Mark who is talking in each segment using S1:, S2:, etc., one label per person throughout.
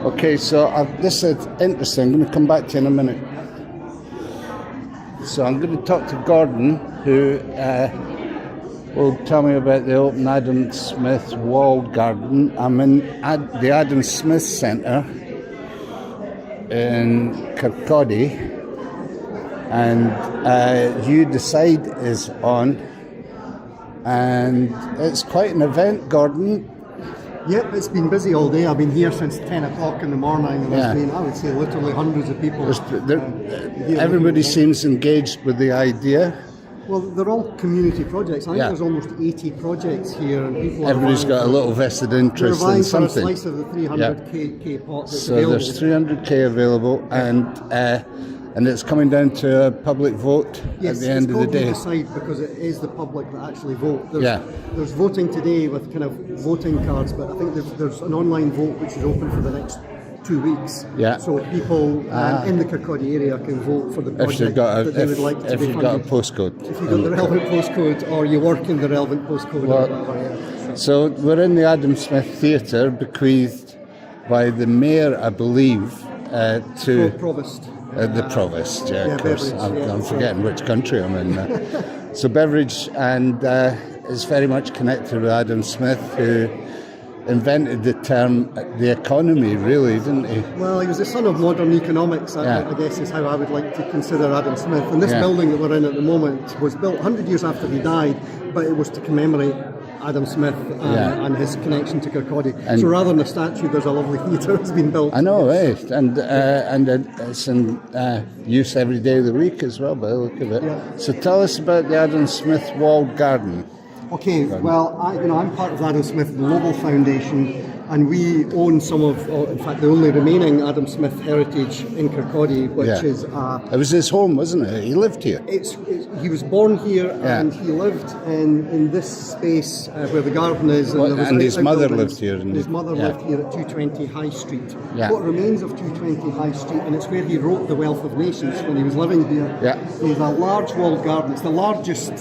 S1: Okay, so this is interesting. I'm going to come back to you in a minute. So I'm going to talk to Gordon, who will tell me about the open Adam Smith walled garden. I'm in the Adam Smith Centre in Kirkcaldy, and You Decide is on, and it's quite an event, Gordon.
S2: Yep, it's been busy all day. I've been here since 10 o'clock in the morning, and there's been, I would say, literally hundreds of people.
S1: Everybody seems engaged with the idea.
S2: Well, they're all community projects. I think there's almost 80 projects here, and people.
S1: Everybody's got a little vested interest in something.
S2: For a slice of the 300k pot that's
S1: so
S2: available.
S1: There's 300k available, and it's coming down to a public vote at the end of the day.
S2: Yes, it's called You Decide because it is the public that actually vote. There's voting today with kind of voting cards, but I think there's an online vote which is open for the next 2 weeks.
S1: Yeah.
S2: So people in the Kirkcaldy area can vote for the project that they would like to be funded.
S1: If you've got a postcode.
S2: If you've got the relevant postcode, or you work in the relevant postcode.
S1: So we're in the Adam Smith Theatre, bequeathed by the mayor, I believe, to...
S2: Provost.
S1: The Provost, of course.
S2: Beveridge,
S1: I'm forgetting which country I'm in. So Beveridge, and is very much connected with Adam Smith, who invented the term the economy, really, didn't he?
S2: Well, he was the son of modern economics, I guess is how I would like to consider Adam Smith. And this building that we're in at the moment was built 100 years after he died, but it was to commemorate Adam Smith and his connection to Kirkcaldy. So rather than a statue, there's a lovely theatre that's been built.
S1: I know, and it's in use every day of the week as well, by the look of it. Yeah. So tell us about the Adam Smith walled garden.
S2: Okay, well, I'm part of the Adam Smith Global Foundation, and we own some of, in fact, the only remaining Adam Smith heritage in Kirkcaldy, which is...
S1: it was his home, wasn't it? He lived here.
S2: He was born here, and he lived in this space where the garden is.
S1: And his mother lived here.
S2: His mother lived here at 220 High Street. What remains of 220 High Street, and it's where he wrote The Wealth of Nations when he was living here, is a large walled garden. It's the largest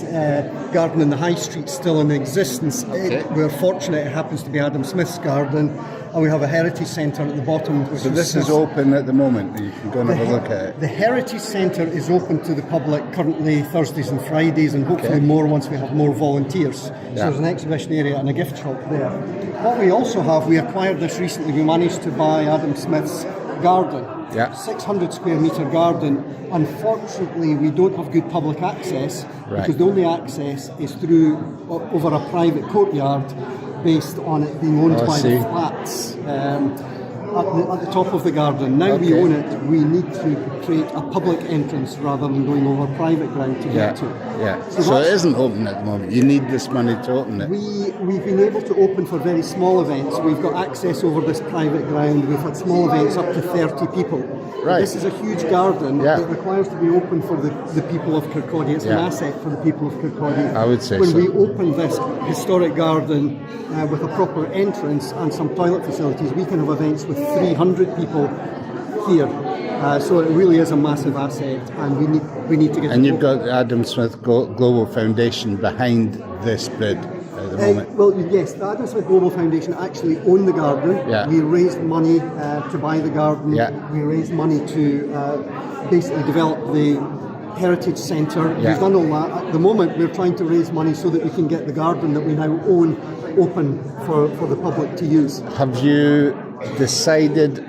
S2: garden in the High Street still in existence. We're fortunate it happens to be Adam Smith's garden, and we have a heritage centre at the bottom.
S1: So this is open at the moment. You can go and have a look at it.
S2: The heritage centre is open to the public currently Thursdays and Fridays, and hopefully more once we have more volunteers. So there's an exhibition area and a gift shop there. What we also have, we acquired this recently, we managed to buy Adam Smith's garden. 600 square metre garden. Unfortunately, we don't have good public access because the only access is through over a private courtyard based on it being owned by the flats at the top of the garden. Now we own it, we need to create a public entrance rather than going over private ground to get to it.
S1: So it isn't open at the moment. You need this money to open it.
S2: We've been able to open for very small events. We've got access over this private ground. We've had small events up to 30 people. This is a huge garden. It requires to be open for the people of Kirkcaldy. It's an asset for the people of Kirkcaldy.
S1: I would say
S2: when we open this historic garden with a proper entrance and some toilet facilities, we can have events with 300 people here. So it really is a massive asset, and we need to get.
S1: And you've got the Adam Smith Global Foundation behind this bid at the moment.
S2: Well, yes, the Adam Smith Global Foundation actually own the garden. We raised money to buy the garden. We raised money to basically develop the heritage centre. We've done all that. At the moment, we're trying to raise money so that we can get the garden that we now own open for the public to use.
S1: Have you decided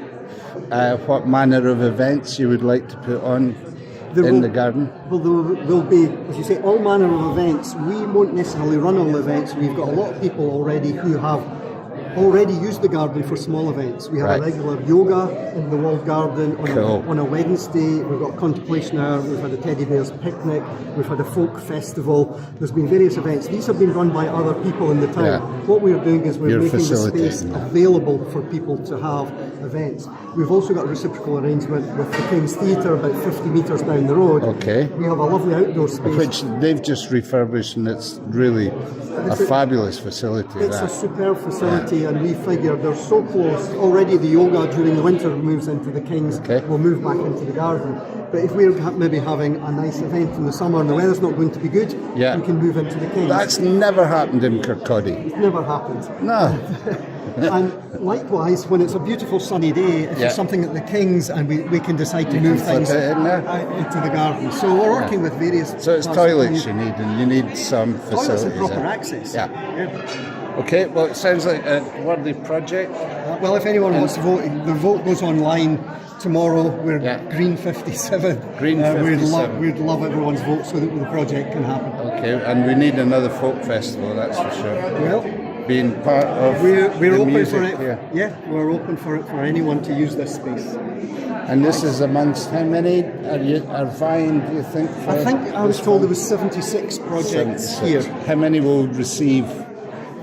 S1: what manner of events you would like to put on in the garden?
S2: Well, there will be, as you say, all manner of events. We won't necessarily run all the events. We've got a lot of people already who have already used the garden for small events. We have a regular yoga in the walled garden on a Wednesday. We've got contemplation hour. We've had a teddy bears picnic. We've had a folk festival. There's been various events. These have been run by other people in the town. What we're doing is we're making the space available for people to have events. We've also got a reciprocal arrangement with the King's Theatre about 50 metres down the road. We have a lovely outdoor space.
S1: Which they've just refurbished, and it's really a fabulous facility.
S2: It's a superb facility, and we figure they're so close. Already the yoga during the winter moves into the King's, will move back into the garden. But if we're maybe having a nice event in the summer and the weather's not going to be good, we can move into the King's.
S1: That's never happened in Kirkcaldy.
S2: It's never happened.
S1: No.
S2: And likewise, when it's a beautiful sunny day, if there's something at the King's and we can decide to move things into the garden. So we're working with various...
S1: So it's toilets you need, and you need some facilities.
S2: Toilets and proper access.
S1: Yeah. Okay, well, it sounds like a worthy project.
S2: Well, if anyone wants to vote, the vote goes online tomorrow. We're Green 57.
S1: Green 57.
S2: We'd love everyone's vote so that the project can happen.
S1: Okay, and we need another folk festival, that's for sure.
S2: Well,
S1: being part of
S2: we're
S1: the
S2: open
S1: music
S2: for it.
S1: here.
S2: Yeah, we're open for it for anyone to use this space.
S1: And this is amongst how many are vying, do you think?
S2: I think I was told there was 76 projects
S1: 76.
S2: here.
S1: How many will receive?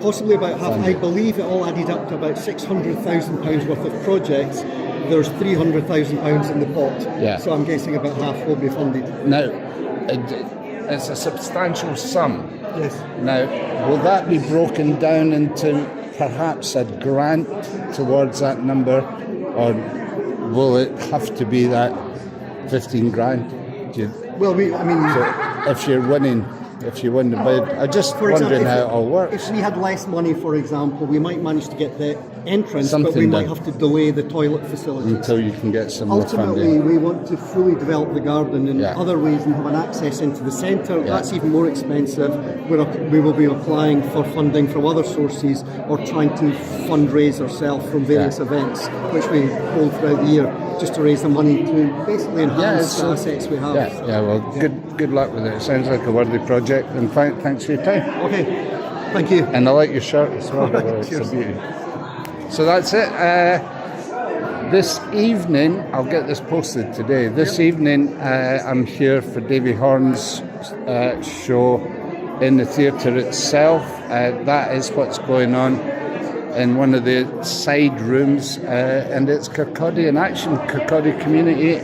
S2: Possibly about half. I believe it all added up to about £600,000 worth of projects. There's £300,000 in the pot.
S1: Yeah.
S2: So I'm guessing about half will be funded.
S1: Now, it's a substantial sum.
S2: Yes.
S1: Now, will that be broken down into perhaps a grant towards that number, or will it have to be that 15 grand?
S2: Well,
S1: So if you're winning, if you win the bid, I'm just wondering how it all works.
S2: If we had less money, for example, we might manage to get the entrance, but we
S1: Something
S2: might
S1: done.
S2: have to delay the toilet facilities.
S1: Until you can get some more
S2: Ultimately,
S1: funding.
S2: we want to fully develop the garden in other ways and have an access into the centre. That's even more expensive. We will be applying for funding from other sources or trying to fundraise ourselves from various events, which we hold throughout the year, just to raise the money to basically enhance the assets we have.
S1: Well, good luck with it. It sounds like a worthy project, and thanks for your time.
S2: Okay, thank you.
S1: And I like your shirt as well. It's a
S2: Cheers.
S1: beauty. So that's it. This evening, I'll get this posted today. This evening, I'm here for Davy Horn's show in the theatre itself. That is what's going on in one of the side rooms, and it's Kirkcaldy in Action, Kirkcaldy Community